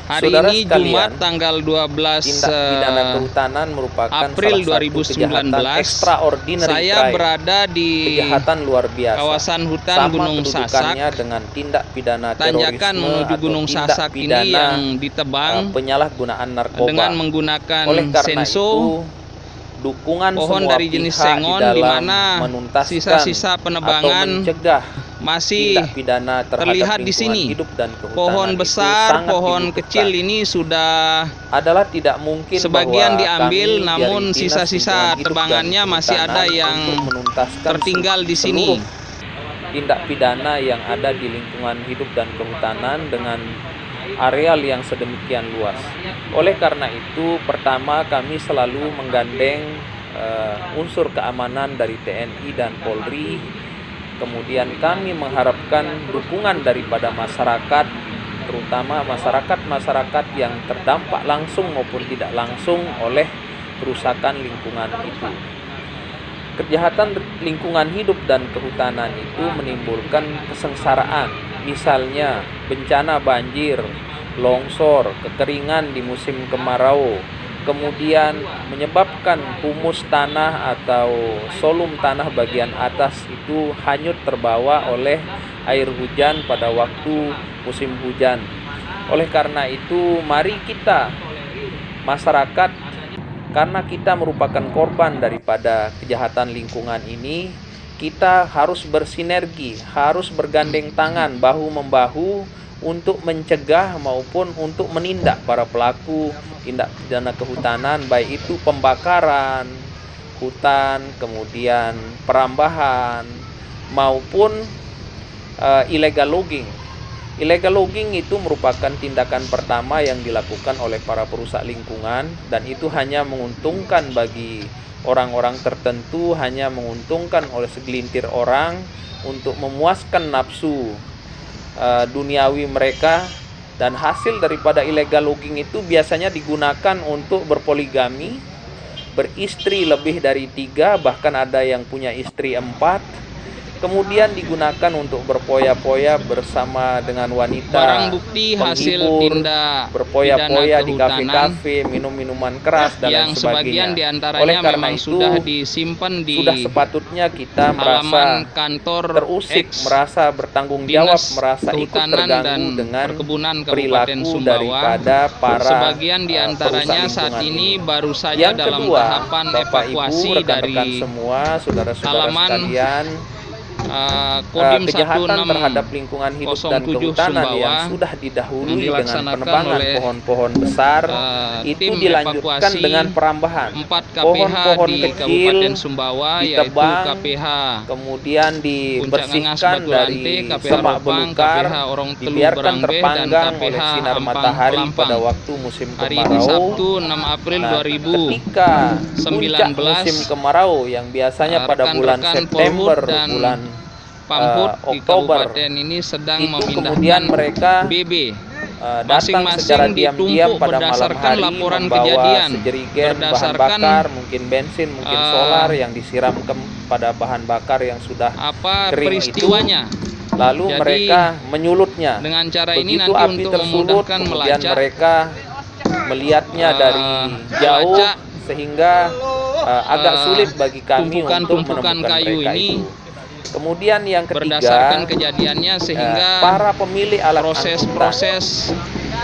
Hari Saudara ini sekalian, Jumat tanggal 12 tindak pidana kehutanan merupakan April salah satu 2019. kejahatan extraordinary Saya crime, berada di kejahatan luar biasa. kawasan hutan Sama Gunung kedudukannya Sasak, dengan tindak pidana tanjakan terorisme menuju atau Gunung tindak Sasak ini pidana yang ditebang penyalahgunaan narkoba. dengan menggunakan Oleh karena senso, itu, dukungan pohon semua dari jenis pihak sengon, di di dalam mana menuntaskan sisa-sisa atau penebangan mencegah masih tindak pidana terhadap terlihat di lingkungan sini. hidup dan kehutanan Pohon itu besar, sangat pohon dibutuhkan. kecil ini sudah Adalah tidak mungkin sebagian bahwa diambil, kami namun dari Dinas sisa-sisa Lingkungan Hidup dan tebangannya masih ada Kehutanan yang untuk menuntaskan tertinggal di sini. seluruh tindak pidana yang ada di lingkungan hidup dan kehutanan dengan areal yang sedemikian luas. Oleh karena itu, pertama kami selalu menggandeng unsur keamanan dari TNI dan Polri. Kemudian kami mengharapkan dukungan daripada masyarakat, terutama masyarakat yang terdampak langsung maupun tidak langsung oleh kerusakan lingkungan itu. Kejahatan lingkungan hidup dan kehutanan itu menimbulkan kesengsaraan, misalnya bencana banjir, longsor, kekeringan di musim kemarau, kemudian menyebabkan humus tanah atau solum tanah bagian atas itu hanyut terbawa oleh air hujan pada waktu musim hujan. Oleh karena itu, mari kita masyarakat, karena kita merupakan korban daripada kejahatan lingkungan ini, kita harus bersinergi, harus bergandeng tangan bahu-membahu untuk mencegah maupun untuk menindak para pelaku tindak pidana kehutanan, baik itu pembakaran hutan, kemudian perambahan maupun illegal logging. Illegal logging itu merupakan tindakan pertama yang dilakukan oleh para perusak lingkungan, dan itu hanya menguntungkan bagi orang-orang tertentu, hanya menguntungkan oleh segelintir orang untuk memuaskan nafsu duniawi mereka, dan hasil daripada illegal logging itu biasanya digunakan untuk berpoligami, beristri lebih dari 3, bahkan ada yang punya istri 4, kemudian digunakan untuk berpoya-poya bersama dengan wanita, barang bukti hasil tindak berpoya-poya di kafe-kafe, minum minuman keras dan lain yang sebagian sebagainya. diantaranya Oleh karena memang itu, sudah disimpan di sudah sepatutnya kita halaman merasa kantor terusik, merasa bertanggung jawab, merasa ikut terganggu dengan perilaku daripada para sebagian diantaranya saat ini baru saja yang dalam kedua, tahapan Bapak evakuasi Ibu, rekan-rekan dari semua, saudara-saudara halaman sekalian, Kodim kejahatan terhadap lingkungan hidup dan 1607 kehutanan Sumbawa yang sudah didahului yang dengan penebangan oleh pohon-pohon besar itu dilanjutkan dengan perambahan 4 KPH pohon-pohon di kecil Kabupaten Sumbawa, yaitu ditebang, KPH kemudian dibersihkan dari KPH semak Ropang, belukar, KPH Orang Telu dibiarkan Berangbe, dan terpanggang KPH oleh sinar Ampang matahari Pelampang. pada waktu musim Hari ini kemarau. Sabtu 6 April Ketika puncak 2019, musim kemarau yang biasanya pada bulan rekan-rekan September, Polhut dan bulan Pamhut di Oktober, kabupaten ini sedang itu memindahkan kemudian mereka BB datang secara diam-diam pada malam hari, laporan membawa kejadian sejerigen bahan bakar, mungkin bensin, mungkin solar yang disiram pada bahan bakar yang sudah kering peristiwanya. itu. Lalu Jadi, mereka menyulutnya. Dengan cara ini Begitu nanti api untuk tersulut, memudahkan kemudian melacak, mereka melihatnya dari jauh, sehingga agak sulit bagi kami untuk tumpukan menemukan kayu mereka ini. itu. Kemudian yang ketiga, Berdasarkan kejadiannya, sehingga para pemilik alat proses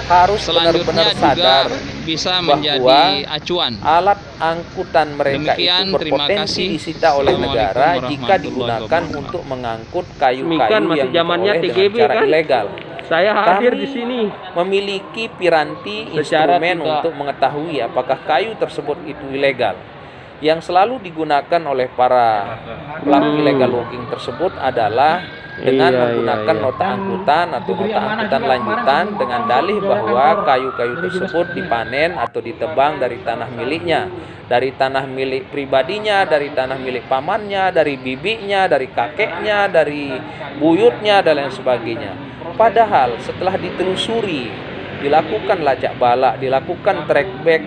harus selanjutnya benar-benar juga sadar bisa bahwa menjadi acuan. alat angkutan mereka Demikian, itu terima berpotensi kasih. disita oleh negara Assalamualaikum jika digunakan warahmatullahi untuk mengangkut kayu-kayu masih yang zamannya diperoleh TGB dengan cara kan? ilegal. Saya hadir Kami di sini. memiliki piranti Secara instrumen tidak- untuk mengetahui apakah kayu tersebut itu ilegal. Yang selalu digunakan oleh para pelaku illegal logging tersebut adalah dengan menggunakan nota angkutan atau nota angkutan lanjutan dengan dalih bahwa kayu-kayu tersebut dipanen atau ditebang dari tanah miliknya, dari tanah milik pribadinya, dari tanah milik pamannya, dari bibinya, dari kakeknya, dari buyutnya, dan lain sebagainya. Padahal setelah ditelusuri, dilakukan lacak balak, dilakukan track back,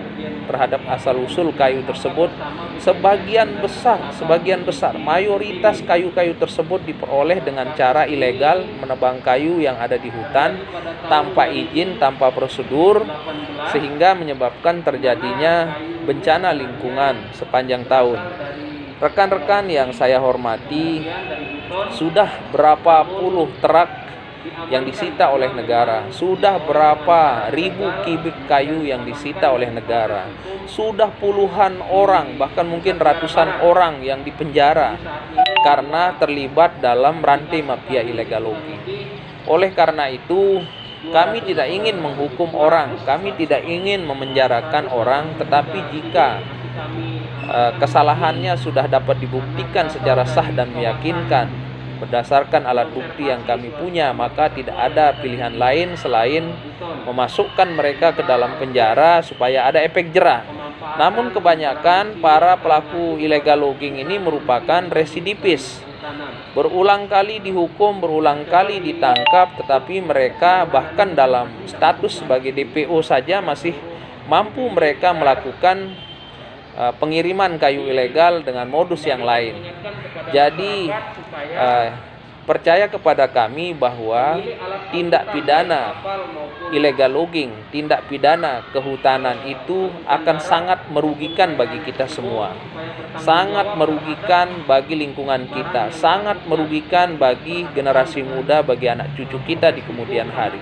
terhadap asal-usul kayu tersebut. Sebagian besar, mayoritas kayu-kayu tersebut diperoleh dengan cara ilegal, menebang kayu yang ada di hutan tanpa izin, tanpa prosedur, sehingga menyebabkan terjadinya bencana lingkungan sepanjang tahun. Rekan-rekan yang saya hormati, sudah berapa puluh truk yang disita oleh negara, sudah berapa ribu kubik kayu yang disita oleh negara, sudah puluhan orang, bahkan mungkin ratusan orang yang dipenjara karena terlibat dalam rantai mafia illegal logging. Oleh karena itu, kami tidak ingin menghukum orang, kami tidak ingin memenjarakan orang, tetapi jika kesalahannya sudah dapat dibuktikan secara sah dan meyakinkan berdasarkan alat bukti yang kami punya, maka tidak ada pilihan lain selain memasukkan mereka ke dalam penjara supaya ada efek jerah. Namun kebanyakan para pelaku illegal logging ini merupakan residivis, berulang kali dihukum, berulang kali ditangkap, tetapi mereka bahkan dalam status sebagai DPO saja masih mampu mereka melakukan pengiriman kayu ilegal dengan modus yang lain. Jadi percaya kepada kami bahwa tindak pidana illegal logging, tindak pidana kehutanan itu akan sangat merugikan bagi kita semua. Sangat merugikan bagi lingkungan kita, sangat merugikan bagi generasi muda, bagi anak cucu kita di kemudian hari.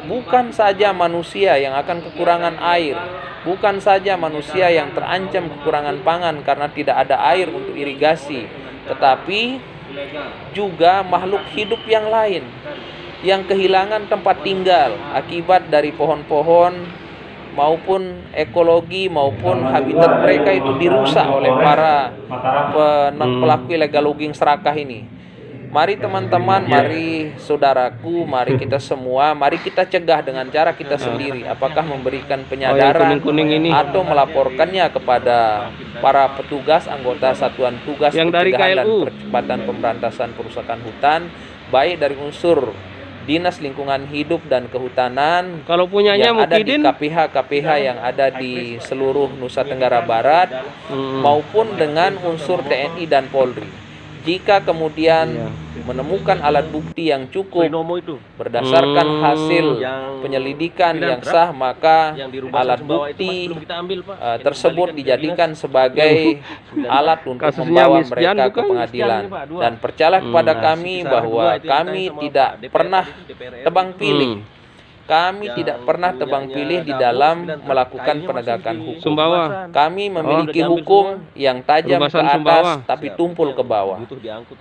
Bukan saja manusia yang akan kekurangan air, bukan saja manusia yang terancam kekurangan pangan karena tidak ada air untuk irigasi, tetapi juga makhluk hidup yang lain yang kehilangan tempat tinggal akibat dari pohon-pohon maupun ekologi maupun habitat mereka itu dirusak oleh para pelaku illegal logging serakah ini. Mari teman-teman, mari saudaraku, mari kita semua, mari kita cegah dengan cara kita sendiri. Apakah memberikan penyadaran atau melaporkannya kepada para petugas, anggota Satuan Tugas Pencegahan dan Percepatan Pemberantasan Perusakan Hutan, baik dari unsur Dinas Lingkungan Hidup dan Kehutanan kalau punyanya yang ada di KPH yang ada di seluruh Nusa Tenggara Barat, maupun dengan unsur TNI dan Polri. Jika kemudian menemukan alat bukti yang cukup berdasarkan hasil penyelidikan yang sah, maka alat bukti tersebut dijadikan sebagai alat untuk membawa mereka ke pengadilan. Dan percayalah kepada kami bahwa kami tidak pernah tebang pilih. Kami tidak pernah tebang pilih di dalam melakukan penegakan hukum. Kami memiliki hukum yang tajam ke atas tapi tumpul ke bawah.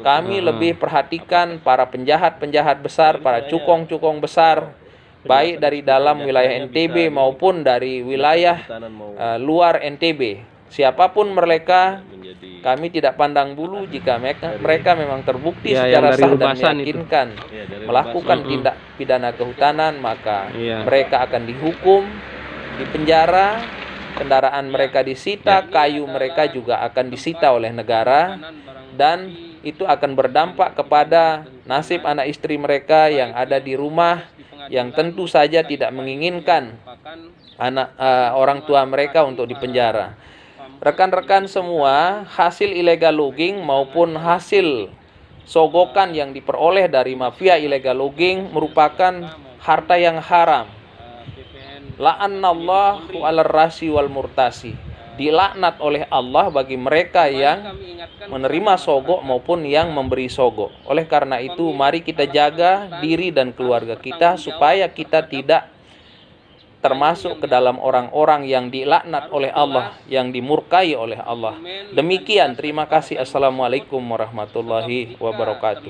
Kami lebih perhatikan para penjahat-penjahat besar, para cukong-cukong besar, baik dari dalam wilayah NTB maupun dari wilayah luar NTB. Siapapun mereka, kami tidak pandang bulu. Jika mereka memang terbukti secara sah dan meyakinkan melakukan tindak pidana kehutanan, maka mereka akan dihukum, dipenjara, kendaraan mereka disita, kayu mereka juga akan disita oleh negara, dan itu akan berdampak kepada nasib anak istri mereka yang ada di rumah, yang tentu saja tidak menginginkan orang tua mereka untuk dipenjara. Rekan-rekan semua, hasil illegal logging maupun hasil sogokan yang diperoleh dari mafia illegal logging merupakan harta yang haram. La'annallahu 'alar rasi wal murtasi. Dilaknat oleh Allah bagi mereka yang menerima sogok maupun yang memberi sogok. Oleh karena itu, mari kita jaga diri dan keluarga kita supaya kita tidak termasuk ke dalam orang-orang yang dilaknat oleh Allah, yang dimurkai oleh Allah. Demikian, terima kasih. Assalamualaikum warahmatullahi wabarakatuh.